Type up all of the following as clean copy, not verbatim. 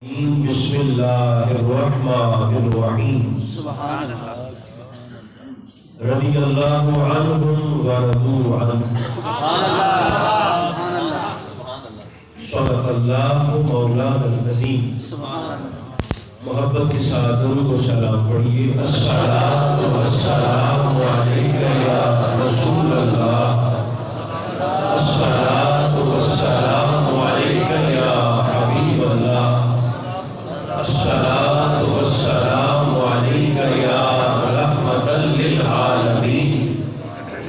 بسم اللہ الرحمن الرحیم سبحان اللہ رضی اللہ عنہم ورضوا عنہ صدق اللہ مولانا العظیم۔ محبت کے ساتھ درود و سلام پڑھیے۔ الصلاۃ والسلام علیک یا رسول اللہ، الصلاۃ والسلام علیک یا حبیب اللہ، الصلاۃ والسلام علیک یا رحمۃ للعالمین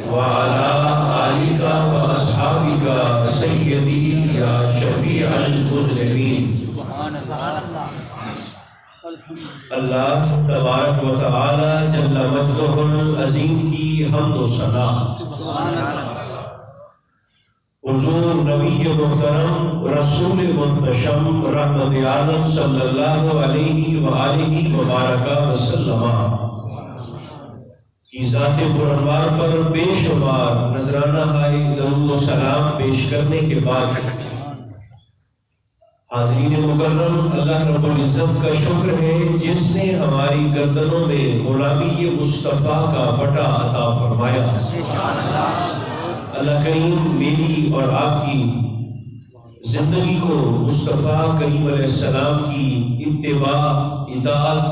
وعلی آلک واصحابک سیدی یا شفیع المذنبین۔ اللہ تبارک و تعالی جل مجدہ العظیم کی حمد و ثنا حضور نبی محترم رسول منتشم رحمت عالم صلی اللہ علیہ وآلہ وبارک وسلم کی ذات پرانوار پر بے شمار نذرانہ ہائے درود و سلام پیش کرنے کے بعد حاضرین مکرم، اللہ رب العزت کا شکر ہے جس نے ہماری گردنوں میں غلامی مصطفیٰ کا بٹا عطا فرمایا۔ اللہ کریم میری اور آپ کی زندگی کو مصطفیٰ کریم علیہ السلام کی اتباع، اطاعت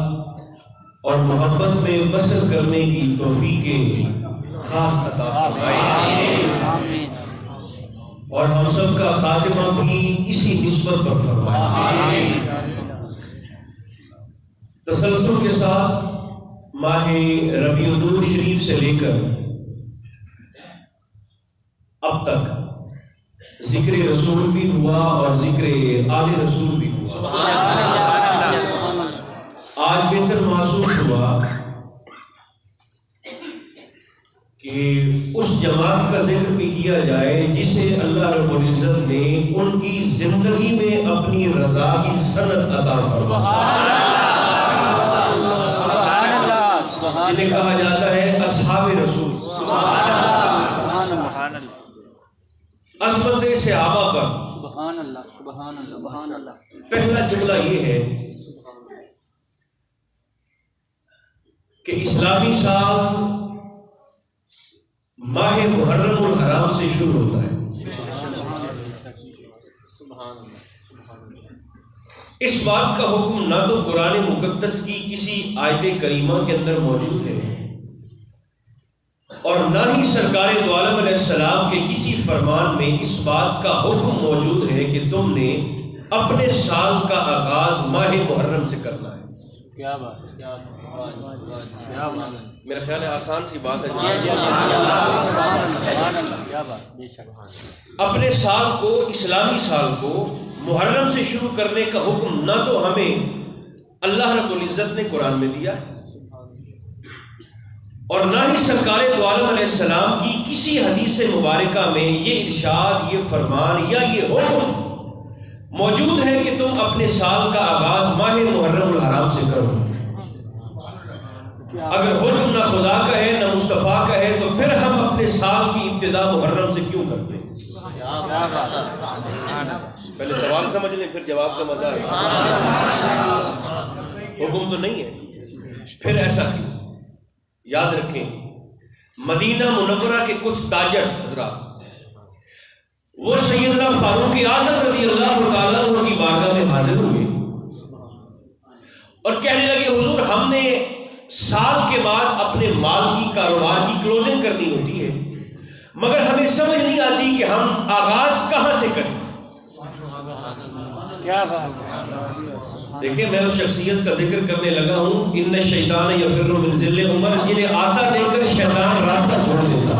اور محبت میں بسر کرنے کی توفیق خاص عطا فرمائے، اور ہم سب کا خاتمہ بھی اسی نسبت پر فرمائے۔ تسلسل کے ساتھ ماہ ربیع الاول شریف سے لے کر اب تک ذکر رسول بھی ہوا اور ذکر آل رسول بھی ہوا۔ آج بہتر محسوس ہوا کہ اس جماعت کا ذکر بھی کیا جائے جسے اللہ رب العزت نے ان کی زندگی میں اپنی رضا کی سند عطا فرمائی، جنہیں کہا جاتا ہے اصحاب رسول۔ عظمت صحابہ پر سبحان اللہ سبحان اللہ سبحان اللہ۔ پہلا جملہ یہ ہے کہ اسلامی سال ماہ محرم الحرام سے شروع ہوتا ہے۔ اس بات کا حکم نہ تو قرآن مقدس کی کسی آیت کریمہ کے اندر موجود ہے اور نہ ہی سرکار دو عالم علیہ السلام کے کسی فرمان میں اس بات کا حکم موجود ہے کہ تم نے اپنے سال کا آغاز ماہ محرم سے کرنا ہے۔ کیا بات، کیا بات، میرا خیال ہے آسان سی بات ہے۔ اپنے سال کو، اسلامی سال کو محرم سے شروع کرنے کا حکم نہ تو ہمیں اللہ رب العزت نے قرآن میں دیا ہے اور نہ ہی سرکار دو عالم علیہ السلام کی کسی حدیث مبارکہ میں یہ ارشاد، یہ فرمان یا یہ حکم موجود ہے کہ تم اپنے سال کا آغاز ماہ محرم الحرام سے کرو۔ اگر حکم نہ خدا کا ہے نہ مصطفیٰ کا ہے تو پھر ہم اپنے سال کی ابتدا محرم سے کیوں کرتے ہیں؟ پہلے سوال سمجھ لیں پھر جواب کا مزہ ہے۔ حکم تو نہیں ہے، پھر ایسا کیوں؟ یاد رکھیں، مدینہ منورہ کے کچھ تاجر حضرات وہ سیدنا فاروق اعظم رضی اللہ تعالیٰ عنہ کی بارگاہ میں حاضر ہوئے اور کہنے لگے حضور ہم نے سال کے بعد اپنے مال کی، کاروبار کی کلوزنگ کرنی ہوتی ہے، مگر ہمیں سمجھ نہیں آتی کہ ہم آغاز کہاں سے کریں۔ کیا بات۔ دیکھیں میں اس شخصیت کا ذکر کرنے لگا ہوں، ان الشیطان یفر من ذل عمر، جنہیں آتا دیکھ کر شیطان راستہ چھوڑ دیتا۔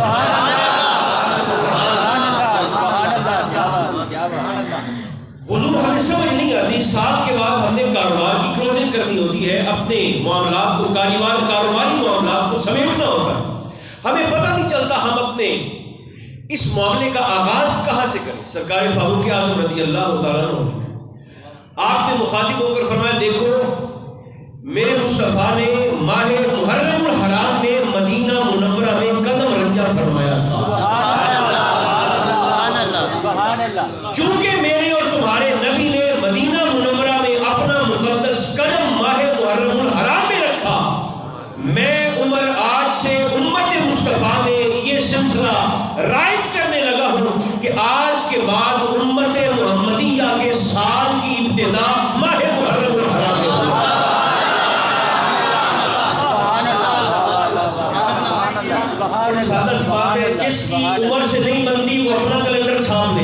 حضور ہمیں سمجھ نہیں آتی، سال کے بعد ہم نے کاروبار کی کلوزنگ کرنی ہوتی ہے، اپنے معاملات کو، کاروباری معاملات کو سمیٹنا ہوتا ہے، ہمیں پتہ نہیں چلتا ہم اپنے اس معاملے کا آغاز کہاں سے کریں۔ سرکار فاروق اعظم رضی اللہ تعالیٰ عنہ آپ نے مخاطب ہو کر فرمایا، دیکھو میرے مصطفیٰ نے ماہ محرم الحرام میں مدینہ منورہ میں قدم رنجہ فرمایا تھا۔ چونکہ میرے اور تمہارے نبی نے مدینہ منورہ میں اپنا مصطفیٰ میں یہ سلسلہ رائج کرنے لگا ہوں کہ آج کے بعد امت محمدیہ کے سال کی ابتدا ماہ محرم الحرام ہے۔ سادہ سی بات ہے، جس کی عمر سے نہیں بنتی وہ اپنا کیلنڈر چھاپ لے۔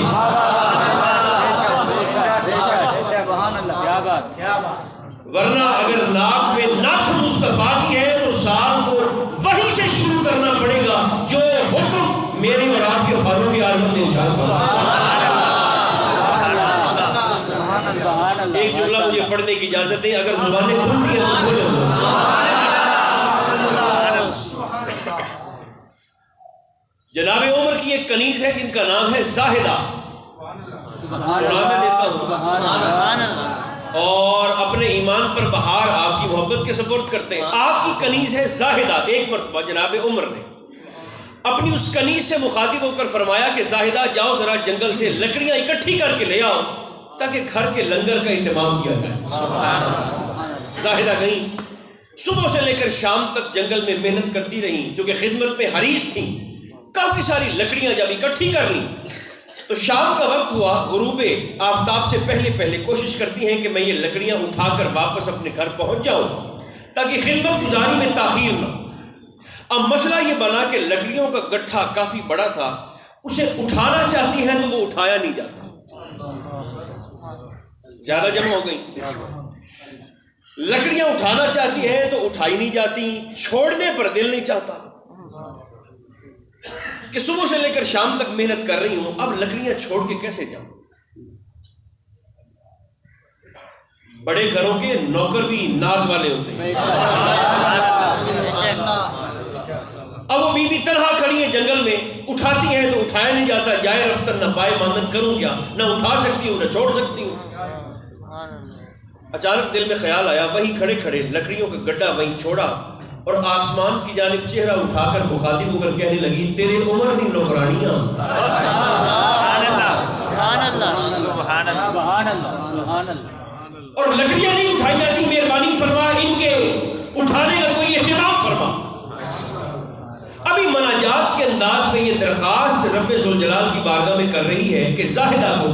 ورنہ اگر ناک میں نتھ مصطفیٰ کی ہے تو سال کو وہیں سے شروع کرنا پڑے گا جو حکم میرے اور آپ کے فاروق اعظم نے ارشاد فرمایا۔ ایک جملہ مجھے پڑھنے کی اجازت ہے، اگر زبانیں کھلتی ہیں تو بولو۔ جناب عمر کی ایک کنیز ہے جن کا نام ہے زاہدہ، سنا میں دیتا ہوں، اور اپنے ایمان پر بہار آپ کی محبت کے سپرد کرتے ہیں۔ آپ کی کنیز ہے زاہدہ۔ ایک مرتبہ جناب عمر نے اپنی اس کنیز سے مخاطب ہو کر فرمایا کہ زاہدہ جاؤ ذرا جنگل سے لکڑیاں اکٹھی کر کے لے آؤ تاکہ گھر کے لنگر کا اہتمام کیا جائے۔ زاہدہ گئی، صبح سے لے کر شام تک جنگل میں محنت کرتی رہی، چونکہ خدمت میں حریص تھیں۔ کافی ساری لکڑیاں جب اکٹھی کر لیں تو شام کا وقت ہوا، غروب آفتاب سے پہلے کوشش کرتی ہیں کہ میں یہ لکڑیاں اٹھا کر واپس اپنے گھر پہنچ جاؤں تاکہ خدمت گزاری میں تاخیر نہ۔ اب مسئلہ یہ بنا کہ لکڑیوں کا گٹھا کافی بڑا تھا، اسے اٹھانا چاہتی ہیں تو وہ اٹھایا نہیں جاتا، زیادہ جمع ہو گئی۔ لکڑیاں اٹھانا چاہتی ہیں تو اٹھائی نہیں جاتی، چھوڑنے پر دل نہیں چاہتا کہ صبح سے لے کر شام تک محنت کر رہی ہوں، اب لکڑیاں چھوڑ کے کیسے جاؤں۔ بڑے گھروں کے نوکر بھی ناز والے ہوتے ہیں۔ اب وہ بی بی تنہا کھڑی ہے جنگل میں، اٹھاتی ہے تو اٹھایا نہیں جاتا، جائے رفتن نہ پائے ماندن، کروں کیا، نہ اٹھا سکتی ہوں نہ چھوڑ سکتی ہوں۔ اچانک دل میں خیال آیا، وہیں کھڑے کھڑے لکڑیوں کا گڈھا وہیں چھوڑا اور آسمان کی جانب چہرہ اٹھا کر مخاطب ہو کر کہنے لگی، تیرے عمر دی نوکرانیاں اور لکڑیاں نہیں اٹھائی جاتی، مہربانی فرما ان کے اٹھانے کا کوئی اہتمام فرما۔ ابھی مناجات کے انداز میں یہ درخواست رب ذوالجلال کی بارگاہ میں کر رہی ہے کہ زاہدہ کو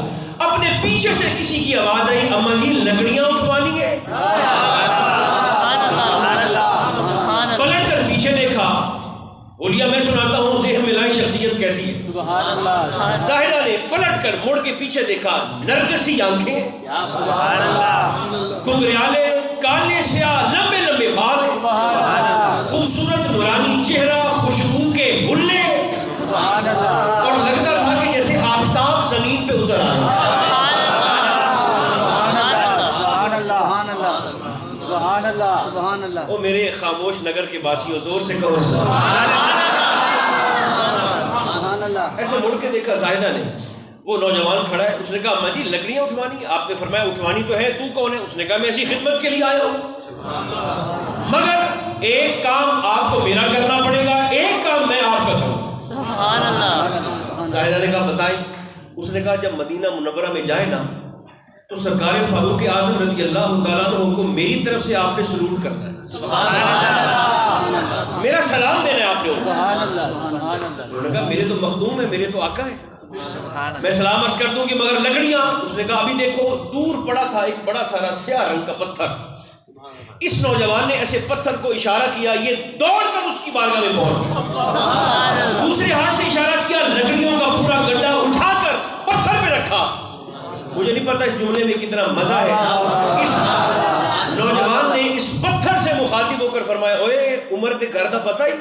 اپنے پیچھے سے کسی کی آواز آئی، اماں جی لکڑیاں اٹھوانی ہے۔ پلٹ کر پیچھے دیکھا، بولیا میں سناتا ہوں ذہن میں لائی شخصیت کیسی ہے۔ زاہدہ نے پلٹ کر مڑ کے پیچھے دیکھا، نرگسی آنکھیں، گھنگریالے، کالے سیاہ لمبے لمبے بال، خوبصورت نورانی چہرہ، خوشبو کے حلے، اور لگتا تھا کہ جیسے آفتاب زمین پہ اتر آیا۔ وہ میرے خاموش نگر کے باسیوں زور سے کہو ایسے مڑ کے دیکھا زاہدہ نے، وہ نوجوان کھڑا ہے، اس نے کہا اماں جی لکڑیاں اٹھوانی؟ آپ نے فرمایا اٹھوانی تو ہے، تو کون ہے؟ اس نے کہا میں ایسی خدمت کے لیے آیا ہوں، مگر ایک کام آپ کو میرا کرنا پڑے گا، ایک کام میں آپ کا کروں۔ زاہدہ نے کہا بتائیں۔ اس نے کہا جب مدینہ منورہ میں جائے نا تو سرکار فاروق اعظم رضی اللہ تعالیٰ عنہ کو میری طرف سے آپ نے سلوٹ کرنا ہے، میرا سلام دینا ہے آپ نے۔ انہوں نے کہا میرے تو مخدوم ہے، میرے تو آقا ہے، میں سلام عرض کر دوں گی، مگر لکڑیاں؟ اس نے کہا ابھی دیکھو دور پڑا تھا ایک بڑا سارا سیاہ رنگ کا پتھر، اس نوجوان نے ایسے پتھر کو اشارہ کیا، یہ دوڑ کر اس کی بارگاہ میں پہنچ گیا، دوسرے ہاتھ سے اشارہ کیا، لکڑیوں کا پورا گڈھا اٹھا کر پتھر پہ رکھا۔ مجھے نہیں پتا اس جملے میں کتنا مزہ ہے، اس نوجوان نے اس پتھر سے مخاطب ہو کر فرمایا، اوے عمر دے گھر دا پتہ ہی؟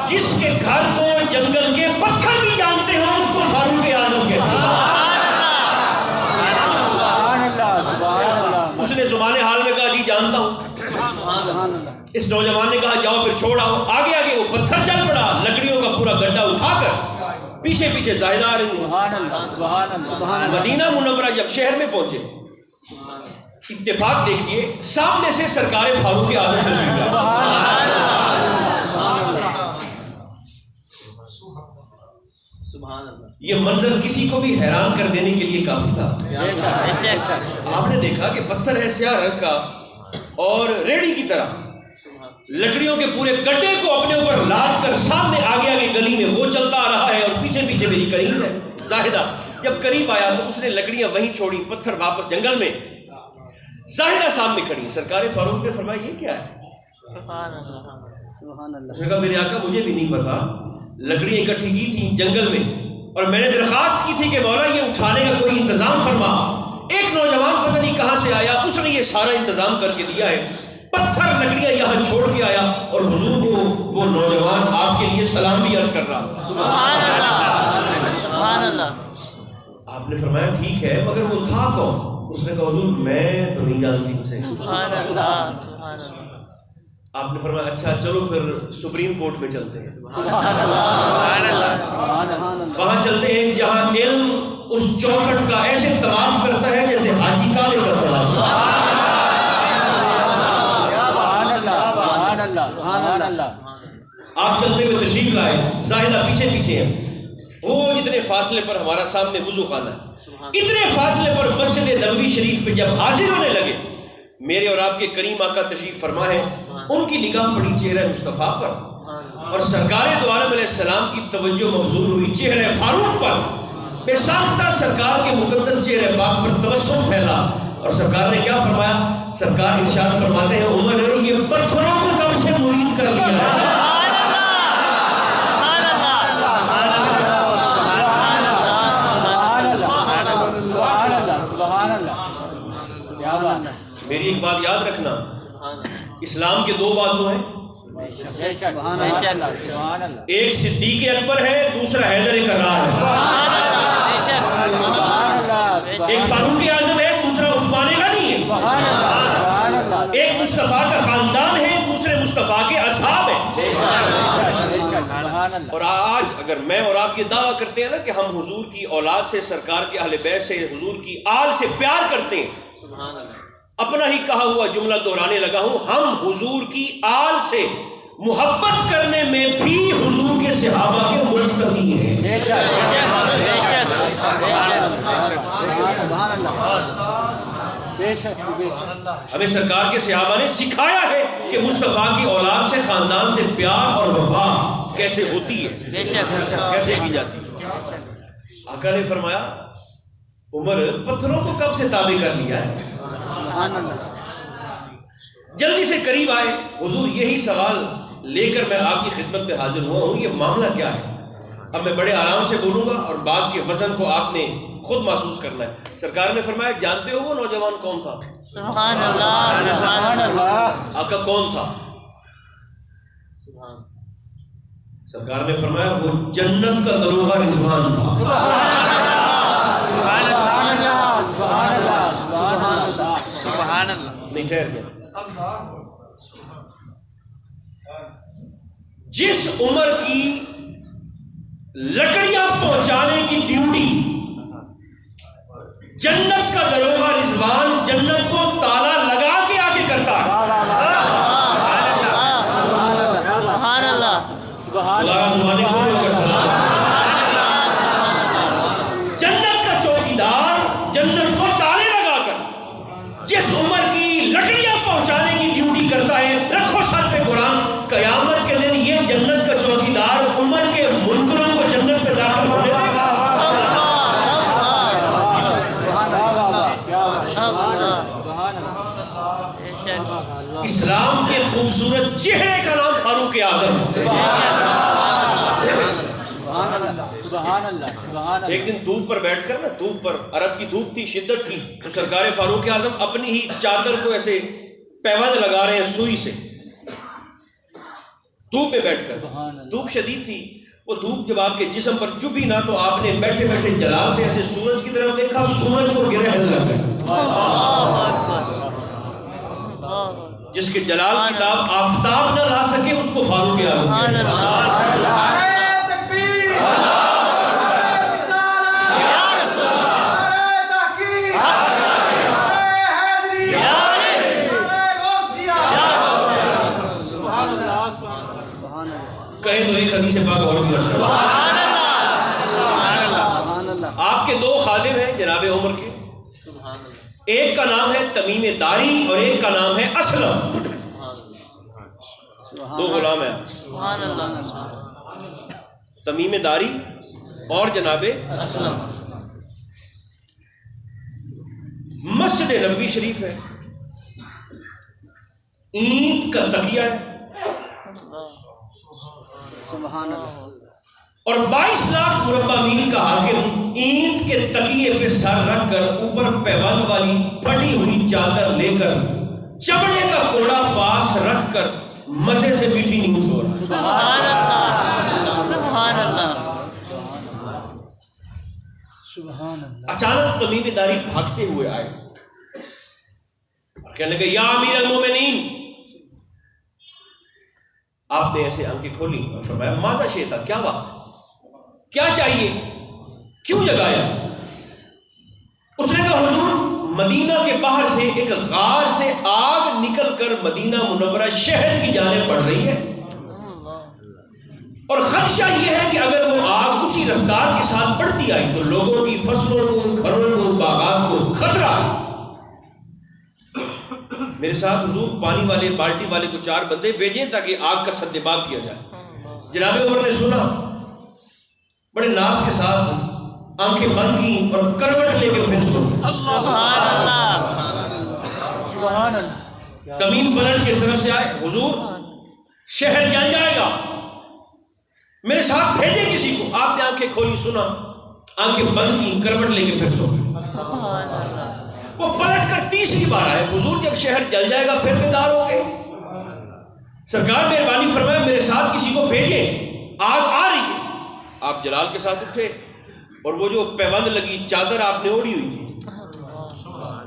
جس کے گھر کو جنگل کے پتھر بھی جانتے ہیں اس کو فاروق اعظم کہتے ہیں۔ اس نے زبان حال میں کہا جی جانتا ہوں۔ اس نوجوان نے کہا جاؤ پھر چھوڑ آؤ۔ آگے آگے وہ پتھر چل پڑا، لکڑیوں کا پورا گڈھا اٹھا کر پیچھے پیچھے زاہدہ آ رہی ہے۔ مدینہ منورہ جب شہر میں پہنچے، اتفاق دیکھیے سامنے سے سرکار فاروق اعظم تشریف لائے، یہ منظر کسی کو بھی حیران کر دینے کے لیے کافی تھا. آپ نے دیکھا کہ پتھر ہے سیاہ رنگ کا اور ریڑھی کی طرح لکڑیوں کے پورے گڈھے کو اپنے اوپر لاد کر سامنے آگے آگے گلی میں وہ چلتا آ رہا ہے اور پیچھے پیچھے میری کنیز ہے زاہدہ. جب قریب آیا تو اس نے لکڑیاں وہیں چھوڑی, پتھر واپس جنگل میں. زاہدہ سامنے کھڑی. سرکار فاروق نے فرمایا یہ کیا ہے؟ اس نے کہا میرے آقا مجھے بھی نہیں پتا, لکڑیاں اکٹھی کی تھی جنگل میں اور میں نے درخواست کی تھی کہ مولا یہ اٹھانے کا کوئی انتظام فرما. ایک نوجوان پتہ نہیں کہاں سے آیا, اس نے یہ سارا انتظام کر کے دیا ہے. پتھر لکڑیاں یہاں چھوڑ کے آیا اور حضور کو وہ نوجوان آپ کے لیے سلام بھی عرض کر رہا. سبحان اللہ. آپ نے فرمایا ٹھیک ہے مگر وہ تھا کون؟ اس نے کہا حضور میں تو نہیں جانتی اسے. آپ نے فرمایا اچھا چلو پھر سپریم کورٹ میں چلتے ہیں. وہاں چلتے ہیں جہاں علم اس چوکھٹ کا ایسے طواف کرتا ہے جیسے حاجی کعبے کا طواف. آپ چلتے ہوئے تشریف لائے, زاہدہ پیچھے پیچھے ہے. وہ جتنے فاصلے پر ہمارا سامنے وضو خانہ ہے, اتنے فاصلے پر مسجد نبوی شریف پہ جب حاضر ہونے لگے, میرے اور آپ کے کریم آقا تشریف فرما ہے, ان کی نگاہ پڑی چہرہ مصطفیٰ پر اور سرکار دو عالم علیہ السلام کی توجہ مبذول ہوئی چہرہ فاروق پر. بے ساختہ سرکار کے مقدس چہرہ پاک پر تبسم پھیلا اور سرکار نے کیا فرمایا؟ سرکار ارشاد فرماتے ہیں عمر یہ پتھروں کو کب سے مرید کر لیا ہے. میری ایک بات یاد رکھنا, اسلام کے دو بازو ہیں, ایک صدیق اکبر ہے, دوسرا حیدر کرار ہے. ایک فاروق اعظم ہے, دوسرا عثمان غنی ہے. ایک مصطفیٰ کا خاندان ہے, دوسرے مصطفیٰ کے اصحاب ہیں. اور آج اگر میں اور آپ یہ دعویٰ کرتے ہیں نا کہ ہم حضور کی اولاد سے, سرکار کے اہل بیت سے, حضور کی آل سے پیار کرتے ہیں, اپنا ہی کہا ہوا جملہ دہرانے لگا ہوں, ہم حضور کی آل سے محبت کرنے میں بھی حضور کے صحابہ کے مقتدی ہیں. ہمیں سرکار کے صحابہ نے سکھایا ہے کہ مصطفیٰ کی اولاد سے, خاندان سے پیار اور وفا کیسے ہوتی ہے, کیسے کی جاتی ہے. آقا نے فرمایا عمر پتھروں کو کب سے تابع کر لیا ہے؟ جلدی سے قریب آئے. حضور یہی سوال لے کر میں آپ کی خدمت میں حاضر ہوا ہوں, یہ معاملہ کیا ہے؟ اب میں بڑے آرام سے بولوں گا اور بات کے وزن کو آپ نے خود محسوس کرنا ہے. سرکار نے فرمایا جانتے ہو وہ نوجوان کون تھا؟ سبحان اللہ. سبحان اللہ. آقا کون تھا؟ سرکار نے فرمایا وہ جنت کا دروغہ رضوان تھا. سبحان اللہ. نہیں ٹھہر گیا. جس عمر کی لکڑیاں پہنچانے کی ڈیوٹی جنت کا دروغہ رضوان جنت کو تالا لگا کے آگے کرتا ہے. سبحان اللہ. خدا زبانیں کھولے ہوگا سلام. جنت کا چوکیدار جنت کو تالے لگا کر جس عمر کی لکڑیاں پہنچانے کی ڈیوٹی کرتا ہے, رکھو سر پہ قرآن, قیامت کے دن یہ جنت کا چوکیدار عمر کے منکروں کو جنت میں داخل ہونے دے گا. اسلام کے خوبصورت چہرے کا نام فاروق اعظم. ایک دن دھوپ پر بیٹھ کر نا, دھوپ پر, عرب کی دھوپ تھی شدت کی, تو سرکار فاروق اعظم اپنی ہی چادر کو ایسے پیوند لگا رہے ہیں سوئی سے, دھوپ میں بیٹھ کر. دھوپ شدید تھی, وہ دھوپ جب آپ کے جسم پر چبھی نا تو آپ نے بیٹھے بیٹھے جلال سے ایسے سورج کی طرف دیکھا, سورج کو گرہن لگ گیا. جس کے جلال کی تاب آفتاب نہ لا سکے اس کو فاروق اعظم. کہیں تو ایک حدیث پاک اور بھی. جناب عمر کے، ایک کا نام ہے تمیم داری اور ایک کا نام ہے اسلم، دو غلام ہیں، سبحان اللہ، تمیم داری اور جناب اسلم۔ مسجد نبوی شریف ہے، اینٹ کا تکیہ ہے سبحان اللہ، اور 22 لاکھ مربع میل کا حاکم اینٹ کے تکیے پہ سر رکھ کر اوپر پیوند والی پھٹی ہوئی چادر لے کر چمڑے کا کوڑا پاس رکھ کر مزے سے میٹھی نیند سو رہا ہے۔ سبحان اللہ، سبحان اللہ، سبحان اللہ، اچانک تمیم داری بھاگتے ہوئے آئے اور کہنے لگے یا امیر المومنین، آپ نے ایسے آنکھیں کھولی اور فرمایا ماذا شئت، کیا بات، کیا چاہیے، کیوں جگایا؟ اس نے کہا حضور مدینہ کے باہر سے ایک غار سے آگ نکل کر مدینہ منورہ شہر کی جانب بڑھ رہی ہے، اور خدشہ یہ ہے کہ اگر وہ آگ اسی رفتار کے ساتھ بڑھتی آئی تو لوگوں کی فصلوں کو، گھروں کو، باغات کو خطرہ ہے۔ میرے ساتھ حضور پانی والے، بالٹی والے کو 4 بندے بھیجیں تاکہ آگ کا سدباب کیا جائے۔ جناب عمر نے سنا، بڑے ناز کے ساتھ آنکھیں بند کی اور کروٹ لے کے پھر سو گئے۔ سبحان اللہ، سبحان اللہ، تمیم پلٹ کے طرف سے آئے، حضور شہر جل جائے گا، میرے ساتھ بھیجیں کسی کو۔ آپ نے آنکھیں کھولی، سنا، آنکھیں بند کی، کروٹ لے کے پھر سو گئے۔ سبحان اللہ، وہ پلٹ کر تیسری بار آئے، حضور جب شہر جل جائے گا پھر بیدار ہو گئے۔ سرکار مہربانی فرمائے میرے ساتھ کسی کو بھیجیں، آگ آ رہی ہے۔ آپ جلال کے ساتھ اٹھے اور وہ جو پیوند لگی چادر آپ نے اوڑھی ہوئی تھی،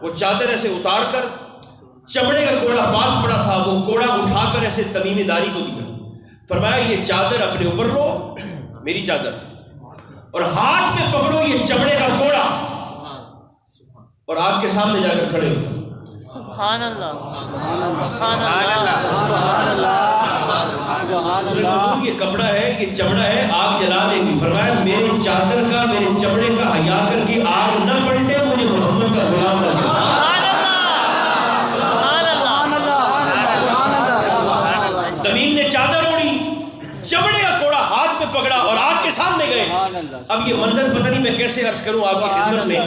وہ چادر ایسے اتار کر چمڑے کا کوڑا پاس پڑا تھا، وہ کوڑا اٹھا کر ایسے تمیم داری کو دیا، فرمایا یہ چادر اپنے اوپر لو، میری چادر، اور ہاتھ میں پکڑو یہ چمڑے کا کوڑا، اور آگ کے سامنے جا کر کھڑے ہو گئے۔ سبحان اللہ، سبحان اللہ، سبحان اللہ، سبحان اللہ، یہ کپڑا ہے، یہ چمڑا ہے، آگ جلا دیں گی۔ فرمایا میرے چادر کا، میرے چمڑے کا حیا کر کے آگ نہ پلٹے، مجھے محمد کا غلام نہ کر۔ سبحان اللہ، سبحان اللہ، زمین نے چادر اوڑھی، چمڑے کا کوڑا ہاتھ میں پکڑا اور آگ کے سامنے گئے۔ اب یہ منظر پتہ نہیں میں کیسے عرض کروں آپ کی خدمت میں،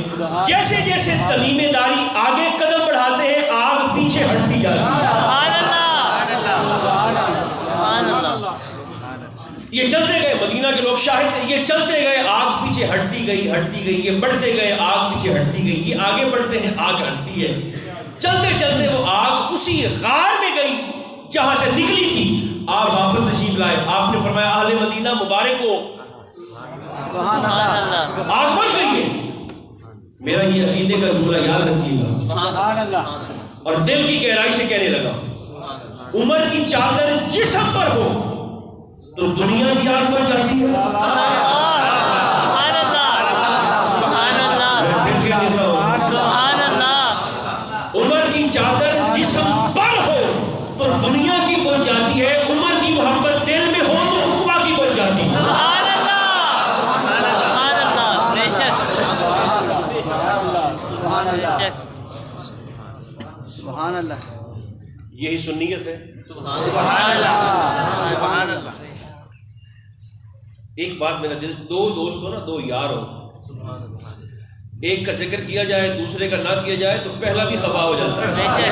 جیسے جیسے تمیم داری آگے قدم بڑھاتے ہیں آگ پیچھے ہٹتی جاتی ہے۔ سبحان اللہ، سبحان اللہ، یہ چلتے گئے، مدینہ کے لوگ شاہد تھے، یہ چلتے گئے، آگ پیچھے ہٹتی گئی، ہٹتی گئی، یہ بڑھتے گئے، آگ پیچھے ہٹتی گئی، یہ آگے بڑھتے ہیں، آگ ہٹتی ہے۔ چلتے چلتے وہ آگ اسی غار میں گئی جہاں سے نکلی تھی۔ آپ واپس تشریف لائے، آپ نے فرمایا اہل مدینہ مبارک ہو، سبحان اللہ، آگ بڑھ گئی ہے۔ میرا یہ عقیدے کا جملہ یاد رکھیے گا سبحان اللہ، اور دل کی گہرائی سے کہنے لگا، عمر کی چادر جسم پر ہو تو دنیا کی آگ بڑھ جاتی ہے۔ سبحان اللہ، سبحان اللہ، میں پھر کہہ دیتا ہوں، سبحان اللہ، عمر کی چادر جسم پر ہو تو دنیا کی بن جاتی ہے، عمر کی محبت دل میں ہو تو عقبہ کی بن جاتی ہے۔ سبحان اللہ، سبحان اللہ، بے شک، بے شک، سبحان اللہ، یہی سنیت ہے۔ سبحان اللہ، سبحان اللہ، ایک بات میرا دل، دو دوست ہو نا، دو یار ہو، ایک کا ذکر کیا جائے دوسرے کا نہ کیا جائے تو پہلا بھی خفا ہو جاتا ہے۔ بے شک،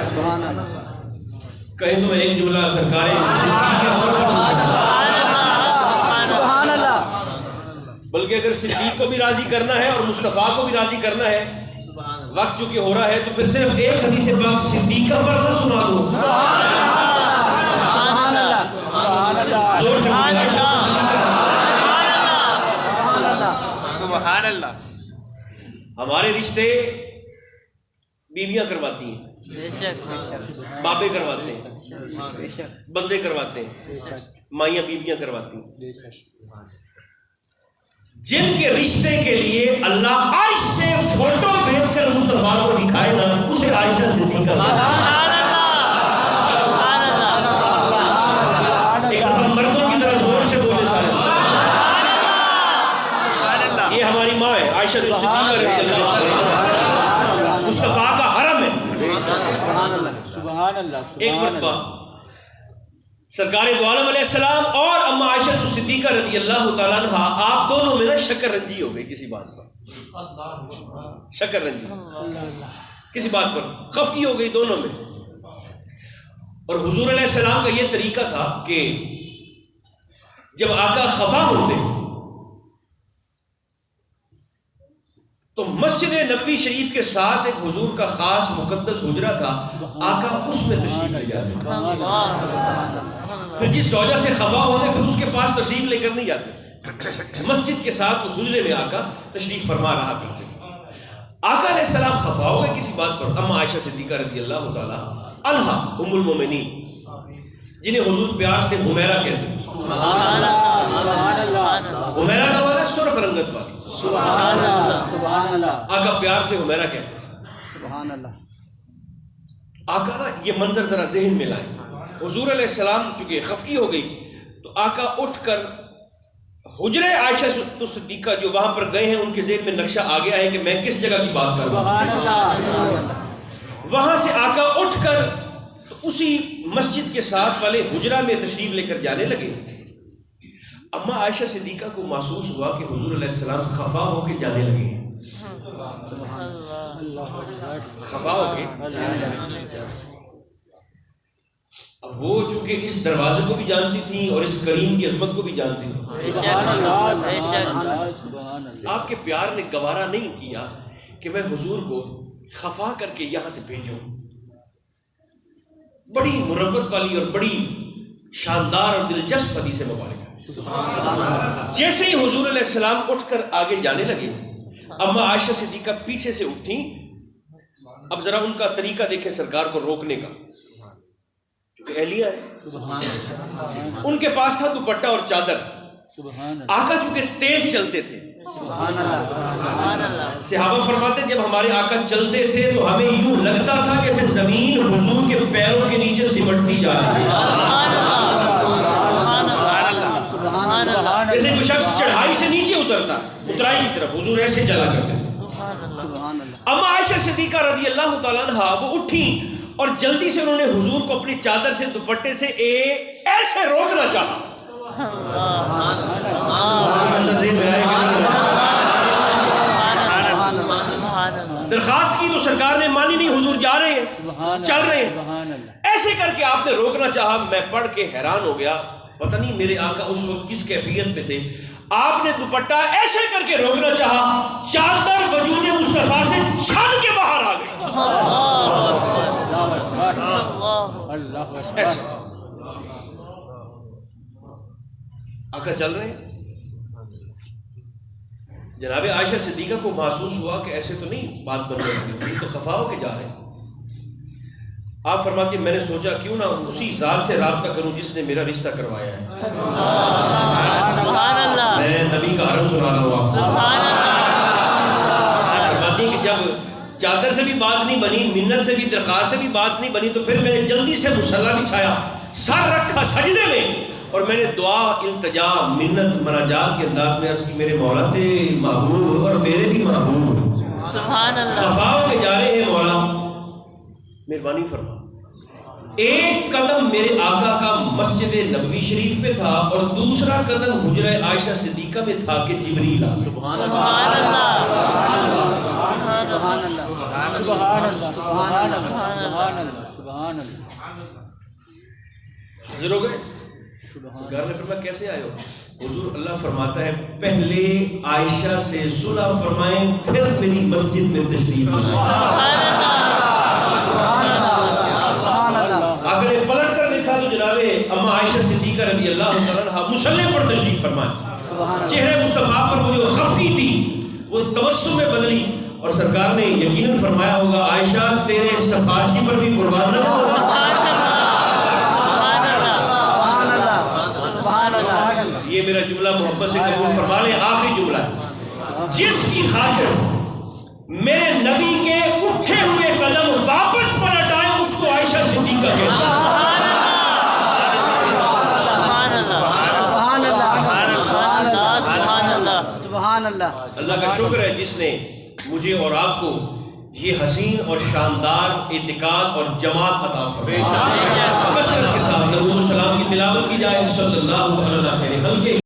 سبحان اللہ، کہیں تو میں ایک جملہ سرکار صدیق کے طور پر بولتا ہوں، سبحان اللہ، سبحان اللہ، بلکہ اگر صدیق کو بھی راضی کرنا ہے اور مصطفیٰ کو بھی راضی کرنا ہے، وقت چونکہ ہو رہا ہے تو پھر صرف ایک حدیث پاک صدیقہ پر نہ سنا دو، سبحان اللہ، سبحان اللہ، زور سے سبحان بولائیں۔ اللہ، سبحان اللہ، ہمارے رشتے بیویاں کرواتی ہیں، بے شک، بابے کرواتے ہیں، بے شک، بندے کرواتے ہیں، مائیاں بیویاں کرواتی ہیں۔ جن کے رشتے کے لیے اللہ عائش سے فوٹو بھیج کر مصطفیٰ کو دکھائے نا، اسے عائشہ صدیقہ کہتے ہیں۔ سبحان اللہ، سبحان اللہ، ایک دفعہ مردوں کی طرح زور سے بولے سارے، سبحان اللہ، یہ ہماری ماں ہے عائشہ صدیقہ رضی سبحان اللہ ایک مرتبہ سرکار دو عالم علیہ السلام اور اما عائشہ صدیقہ رضی اللہ تعالیٰ عنہ آپ دونوں میں نا شکر رنجی ہو گئی کسی بات پر، شکر رنجی کسی بات پر خفگی ہو گئی دونوں میں. اور حضور علیہ السلام کا یہ طریقہ تھا کہ جب آقا خفا ہوتے تو مسجد نبوی شریف کے ساتھ ایک حضور کا خاص مقدس حجرہ تھا، آقا اس میں تشریف لے جاتے، پھر جس زوجہ سے خفا ہوتے پھر اس کے پاس تشریف لے کر نہیں جاتے، مسجد کے ساتھ اس حجرے میں آقا تشریف فرما رہا کرتے تھے. آقا علیہ السلام خفا ہو گئے کسی بات پر. اما عائشہ صدیقہ رضی اللہ تعالیٰ عنہا ام المومنین جنہیں حضور پیار سے حمیرہ کہتے ہیں، حمیرہ کا معنی سرخ رنگت والی، سبحان اللہ سبحان اللہ آقا پیار سے حمیرہ کہتے ہیں. سبحان اللہ. آقا نا یہ منظر ذرا ذہن میں لائیں. حضور علیہ السلام چونکہ خفگی ہو گئی تو آقا اٹھ کر حجرے عائشہ صدیقہ جو وہاں پر گئے ہیں ان کے ذہن میں نقشہ آ گیا ہے کہ میں کس جگہ کی بات کر رہا ہوں. وہاں سے آقا اٹھ کر اسی مسجد کے ساتھ والے حجرہ میں تشریف لے کر جانے لگے. اما عائشہ صدیقہ کو محسوس ہوا کہ حضور علیہ السلام خفا ہو کے جانے لگے ہیں، خفا ہو کے. اب وہ چونکہ اس دروازے کو بھی جانتی تھیں اور اس کریم کی عظمت کو بھی جانتی تھیں، آپ کے پیار نے گوارا نہیں کیا کہ میں حضور کو خفا کر کے یہاں سے بھیجوں. بڑی مروت والی اور بڑی شاندار اور دلچسپ حدیث مبارک ہے. جیسے ہی حضور علیہ السلام اٹھ کر آگے جانے لگے اما عائشہ صدیقہ پیچھے سے اٹھیں. اب ذرا ان کا طریقہ دیکھیں سرکار کو روکنے کا، کیونکہ اہلیہ ہے، ان کے پاس تھا دوپٹہ اور چادر. آقا چونکہ تیز چلتے تھے، صحابہ فرماتے جب ہمارے آقا چلتے تھے تو ہمیں یوں لگتا تھا کہ جیسے زمین حضور کے پیروں کے نیچے سمٹتی جا رہی ہے، جیسے کوئی شخص چڑھائی سے نیچے اترتا ہے اترائی کی طرف، حضور ایسے چلا کرتے تھے. اما عائشہ صدیقہ رضی اللہ تعالیٰ عنہ وہ اٹھی اور جلدی سے انہوں نے حضور کو اپنی چادر سے دوپٹے سے ایسے روکنا چاہا. درخواست کی تو سرکار نے مانی نہیں، حضور جا رہے ہیں، چل رہے ہیں. ایسے کر کے آپ نے روکنا چاہا. میں پڑھ کے حیران ہو گیا، پتہ نہیں میرے آقا اس وقت کس کیفیت میں تھے. آپ نے دوپٹہ ایسے کر کے روکنا چاہا، چادر وجود مصطفیٰ سے چھن کے باہر آ گئی. ایسے آقا چل رہے ہیں. جناب عائشہ صدیقہ کو محسوس ہوا کہ ایسے تو نہیں بات بن رہی، تو خفا ہو کے جا رہے ہیں. آپ فرماتے ہیں میں نے سوچا کیوں نہ اسی ذات سے رابطہ کروں جس نے میرا رشتہ کروایا ہے. سبحان اللہ. میں نبی کا حرم سنا رہا ہوں آپ کو. فرماتی ہیں کہ جب چادر سے بھی بات نہیں بنی، منت سے بھی، درخواست سے بھی بات نہیں بنی، تو پھر میں نے جلدی سے مصلی بچھایا، سر رکھا سجدے میں، اور میں نے دعا، التجا، منت، مناجات کے انداز میں عرض کی میرے مولا تیرے محبوب اور میرے بھی محبوب سبحان اللہ. خفا ہو کے جا رہے ہیں، مولا مہربانی فرما. ایک قدم میرے آقا کا مسجد نبوی شریف میں تھا اور دوسرا قدم حجرہ عائشہ صدیقہ میں تھا کہ جبریل آ. سبحان اللہ. حاضر ہو گئے. سرکار نے فرمایا کیسے آئے ہو؟ حضور اللہ فرماتا ہے پہلے عائشہ سے صلح فرمائیں پھر میری مسجد میں تشریف لائیں. اگر پلٹ کر دیکھا تو جناب اما عائشہ صدیقہ رضی اللہ عنہا مصلی پر تشریف فرمائیں. چہرے مصطفیٰ پر وہ جو خفگی تھی وہ تبسم میں بدلی اور سرکار نے یقیناً فرمایا ہوگا عائشہ تیرے سفارشی پر بھی قربان نہ ہو. یہ میرا جملہ محبت سے قبول فرما لیں. آخری جملہ ہے جس کی خاطر میرے نبی کے اٹھے ہوئے قدم واپس پلٹ آئے اس کو عائشہ صدیقہ کہتے ہیں. اللہ کا شکر ہے جس نے مجھے اور آپ کو یہ حسین اور شاندار اعتقاد اور جماعت عطا فرمائے۔ کثرت کے ساتھ درود و سلام کی تلاوت کی جائے۔ صلی اللہ علیہ خیر خلق۔